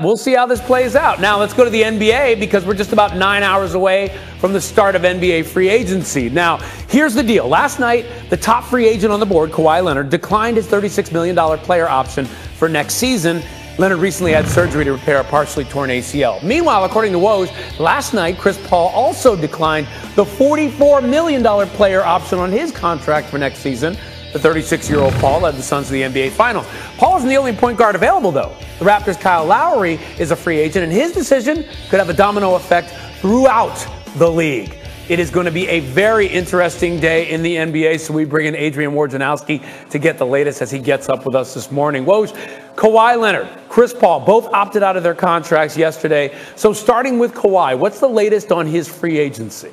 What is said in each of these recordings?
We'll see how this plays out. Now let's go to the NBA because we're just about 9 hours away from the start of NBA free agency. Now, here's the deal. Last night, the top free agent on the board, Kawhi Leonard, declined his $36 million player option for next season. Leonard recently had surgery to repair a partially torn ACL. Meanwhile, according to WOJ, last night, Chris Paul also declined the $44 million player option on his contract for next season. The 36-year-old Paul led the Suns to the NBA Finals. Paul isn't the only point guard available, though. The Raptors' Kyle Lowry is a free agent, and his decision could have a domino effect throughout the league. It is going to be a very interesting day in the NBA, so we bring in Adrian Wojnarowski to get the latest as he gets up with us this morning. Woj, Kawhi Leonard, Chris Paul, both opted out of their contracts yesterday. So starting with Kawhi, what's the latest on his free agency?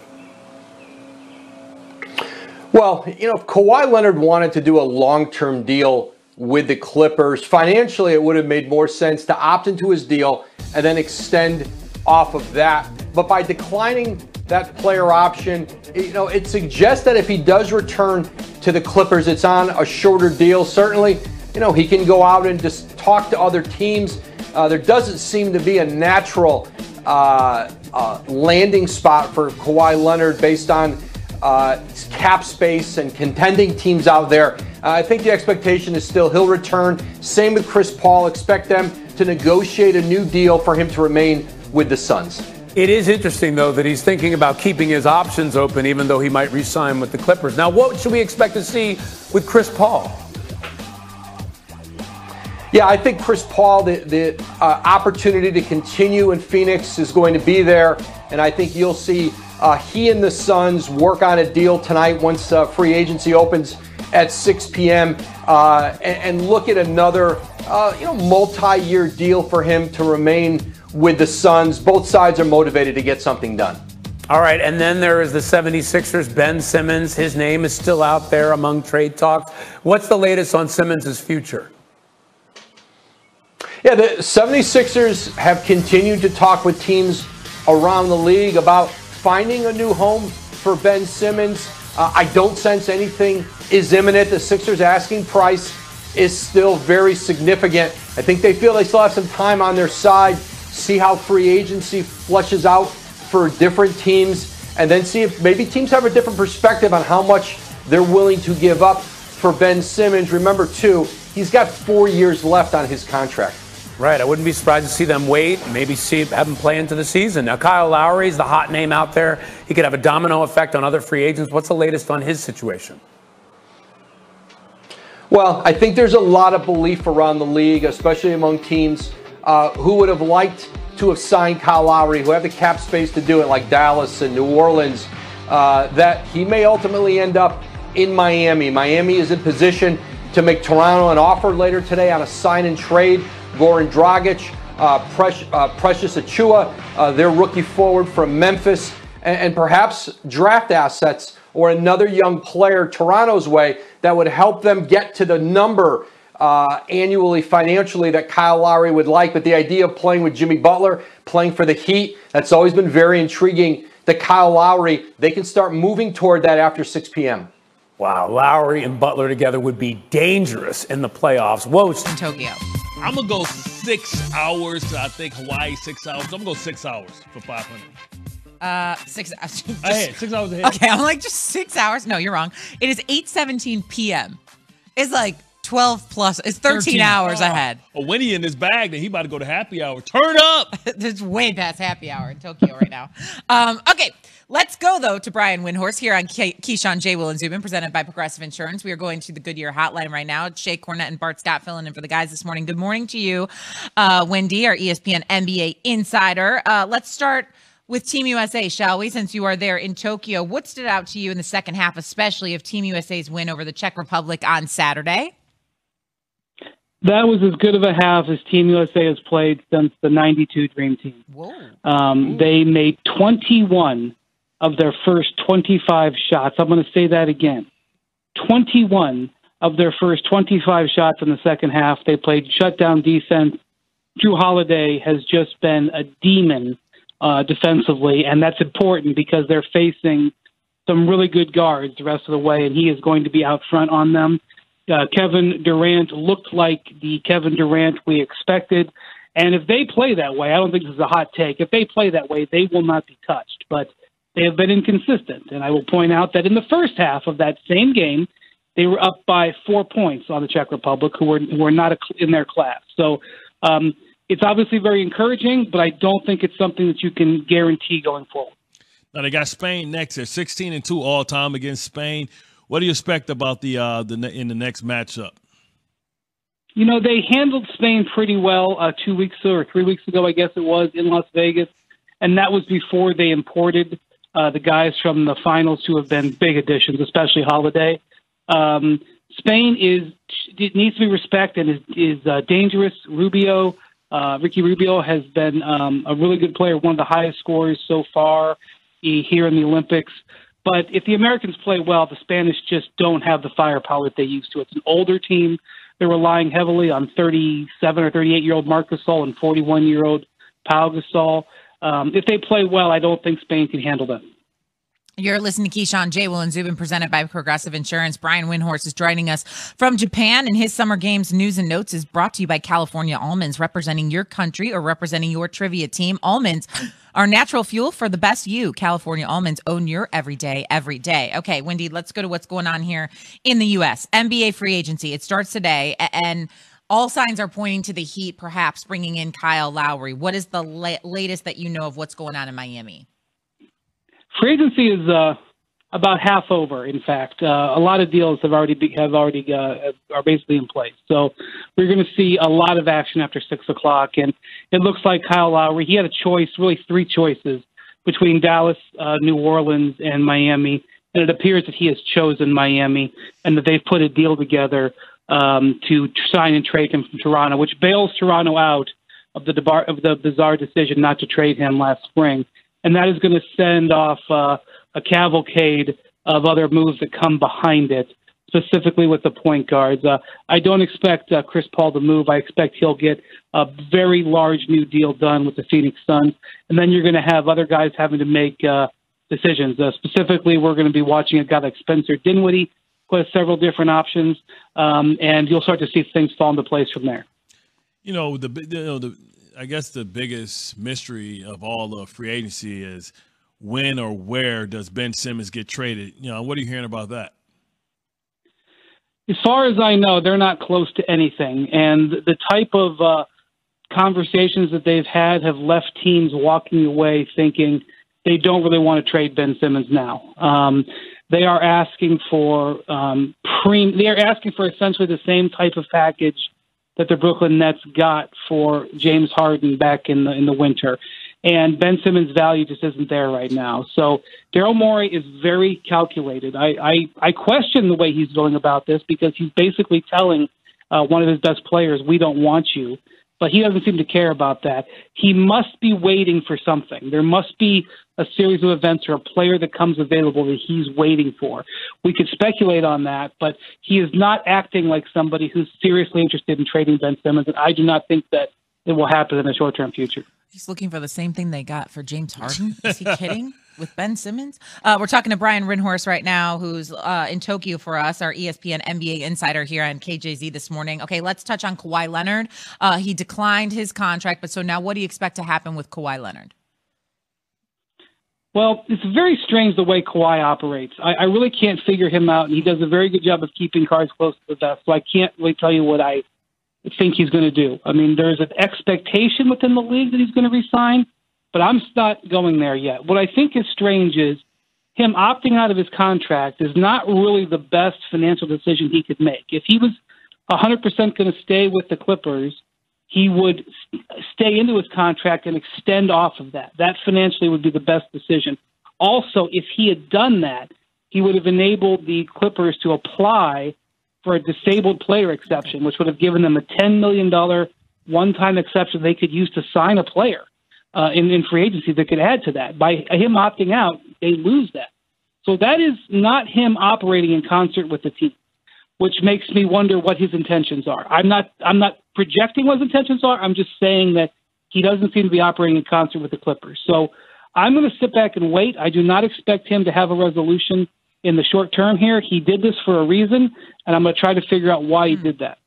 Well, if Kawhi Leonard wanted to do a long-term deal with the Clippers, financially it would have made more sense to opt into his deal and then extend off of that. But by declining that player option, it suggests that if he does return to the Clippers, it's on a shorter deal. Certainly, he can go out and just talk to other teams. There doesn't seem to be a natural landing spot for Kawhi Leonard based on cap space and contending teams out there. I think the expectation is still he'll return. Same with Chris Paul. Expect them to negotiate a new deal for him to remain with the Suns. It is interesting, though, that he's thinking about keeping his options open, even though he might re-sign with the Clippers. Now, what should we expect to see with Chris Paul? Yeah, I think Chris Paul, the opportunity to continue in Phoenix is going to be there. And I think you'll see he and the Suns work on a deal tonight once free agency opens at 6 p.m. And look at another multi-year deal for him to remain with the Suns. Both sides are motivated to get something done. All right, and then there is the 76ers, Ben Simmons. His name is still out there among trade talks. What's the latest on Simmons' future? Yeah, the 76ers have continued to talk with teams around the league about finding a new home for Ben Simmons. I don't sense anything is imminent. The Sixers' asking price is still very significant. I think they feel they still have some time on their side, see how free agency fleshes out for different teams, and then see if maybe teams have a different perspective on how much they're willing to give up for Ben Simmons. Remember, too, he's got 4 years left on his contract. Right, I wouldn't be surprised to see them wait, maybe have him play into the season. Now, Kyle Lowry is the hot name out there. He could have a domino effect on other free agents. What's the latest on his situation? Well, I think there's a lot of belief around the league, especially among teams who would have liked to have signed Kyle Lowry, who have the cap space to do it, like Dallas and New Orleans, that he may ultimately end up in Miami. Miami is in position to make Toronto an offer later today on a sign and trade. Goran Dragic, Precious Achiuwa, their rookie forward from Memphis, and perhaps draft assets or another young player Toronto's way that would help them get to the number annually, financially, that Kyle Lowry would like. But the idea of playing with Jimmy Butler, playing for the Heat, that's always been very intriguing to Kyle Lowry. They can start moving toward that after 6 p.m. Wow, Lowry and Butler together would be dangerous in the playoffs. Whoa, in Tokyo. I'm going to go 6 hours. I think Hawaii, 6 hours. I'm going to go 6 hours for 500. 6 hours. Ahead, 6 hours ahead. Okay, I'm like, just 6 hours? No, you're wrong. It is 8:17 p.m. It's like 12 plus. It's 13 hours ahead. A Winnie in his bag, then he about to go to happy hour. Turn up! It's way past happy hour in Tokyo right now. Okay, let's go, though, to Brian Windhorst here on Keyshawn, J. Will, and Zubin, presented by Progressive Insurance. We are going to the Goodyear hotline right now. Shay Cornett and Bart Scott filling in for the guys this morning. Good morning to you, Wendy, our ESPN NBA insider. Let's start with Team USA, shall we, since you are there in Tokyo. What stood out to you in the second half, especially of Team USA's win over the Czech Republic on Saturday? That was as good of a half as Team USA has played since the 92 Dream Team. They made 21 of their first 25 shots. I'm going to say that again. 21 of their first 25 shots in the second half. They played shutdown defense. Drew Holiday has just been a demon defensively, and that's important because they're facing some really good guards the rest of the way, and he is going to be out front on them. Kevin Durant looked like the Kevin Durant we expected, And if they play that way, I don't think this is a hot take. If they play that way, they will not be touched. But they have been inconsistent. And I will point out that in the first half of that same game, they were up by 4 points on the Czech Republic, who were not in their class. So it's obviously very encouraging, but I don't think it's something that you can guarantee going forward. Now they got Spain next. They're 16-2 all time against Spain. What do you expect about in the next matchup? You know, they handled Spain pretty well 2 weeks or 3 weeks ago, I guess it was, in Las Vegas. And that was before they imported the guys from the finals who have been big additions, especially Holiday. Spain needs to be respected and is dangerous. Ricky Rubio has been a really good player, one of the highest scorers so far here in the Olympics. But if the Americans play well, the Spanish just don't have the firepower that they used to. It's an older team. They're relying heavily on 37 or 38-year-old Marc Gasol and 41-year-old Pau Gasol. If they play well, I don't think Spain can handle them. You're listening to Keyshawn, J. Will, and Zubin, presented by Progressive Insurance. Brian Windhorst is joining us from Japan, and his Summer Games news and notes is brought to you by California Almonds, representing your country or representing your trivia team. Almonds are natural fuel for the best you. California Almonds, own your everyday, every day. Okay, Wendy, let's go to what's going on here in the U.S. NBA free agency. It starts today, and all signs are pointing to the Heat perhaps bringing in Kyle Lowry. What is the latest that you know of what's going on in Miami? Free agency is about half over. In fact, a lot of deals are basically in place. So we're going to see a lot of action after 6 o'clock. And it looks like Kyle Lowry, he had a choice, really three choices between Dallas, New Orleans, and Miami. And it appears that he has chosen Miami and that they've put a deal together to sign and trade him from Toronto, which bails Toronto out of the bizarre decision not to trade him last spring. And that is going to send off a cavalcade of other moves that come behind it, specifically with the point guards. I don't expect Chris Paul to move. I expect he'll get a very large new deal done with the Phoenix Suns. And then you're going to have other guys having to make decisions. Specifically, we're going to be watching a guy like Spencer Dinwiddie, who has several different options, and you'll start to see things fall into place from there. I guess the biggest mystery of all of free agency is when or where does Ben Simmons get traded? What are you hearing about that? As far as I know, they're not close to anything. And the type of conversations that they've had have left teams walking away thinking they don't really want to trade Ben Simmons now. They are asking for essentially the same type of package that the Brooklyn Nets got for James Harden back in the winter. And Ben Simmons' value just isn't there right now. So Daryl Morey is very calculated. I question the way he's going about this because he's basically telling one of his best players, we don't want you. But he doesn't seem to care about that. He must be waiting for something. There must be a series of events or a player that comes available that he's waiting for. We could speculate on that, but he is not acting like somebody who's seriously interested in trading Ben Simmons, and I do not think that it will happen in the short-term future. He's looking for the same thing they got for James Harden? Is he kidding? With Ben Simmons? We're talking to Brian Windhorst right now, who's in Tokyo for us, our ESPN NBA insider here on KJZ this morning. Okay, let's touch on Kawhi Leonard. He declined his contract, but so now what do you expect to happen with Kawhi Leonard? Well, it's very strange the way Kawhi operates. I really can't figure him out, and he does a very good job of keeping cards close to the vest, so I can't really tell you what I think he's going to do. I mean, there's an expectation within the league that he's going to resign, but I'm not going there yet. What I think is strange is him opting out of his contract is not really the best financial decision he could make. If he was 100% going to stay with the Clippers, he would stay into his contract and extend off of that. That financially would be the best decision. Also, if he had done that, he would have enabled the Clippers to apply for a disabled player exception, which would have given them a $10 million one-time exception they could use to sign a player in free agency that could add to that. By him opting out, they lose that. So that is not him operating in concert with the team, which makes me wonder what his intentions are. I'm not projecting what his intentions are. I'm just saying that he doesn't seem to be operating in concert with the Clippers. So I'm going to sit back and wait. I do not expect him to have a resolution in the short term here. He did this for a reason, and I'm going to try to figure out why he did that.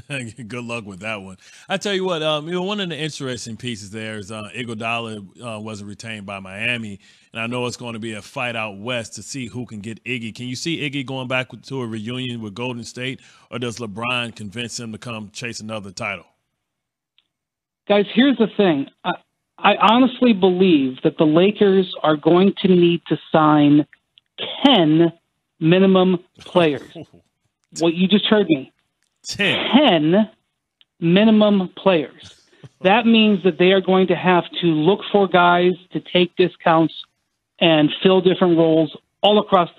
Good luck with that one. I tell you what, one of the interesting pieces there is Iguodala wasn't retained by Miami, and I know it's going to be a fight out west to see who can get Iggy. Can you see Iggy going back to a reunion with Golden State, or does LeBron convince him to come chase another title? Guys, here's the thing. I honestly believe that the Lakers are going to need to sign 10 minimum players. What you just heard me. 10 minimum players. That means that they are going to have to look for guys to take discounts and fill different roles all across the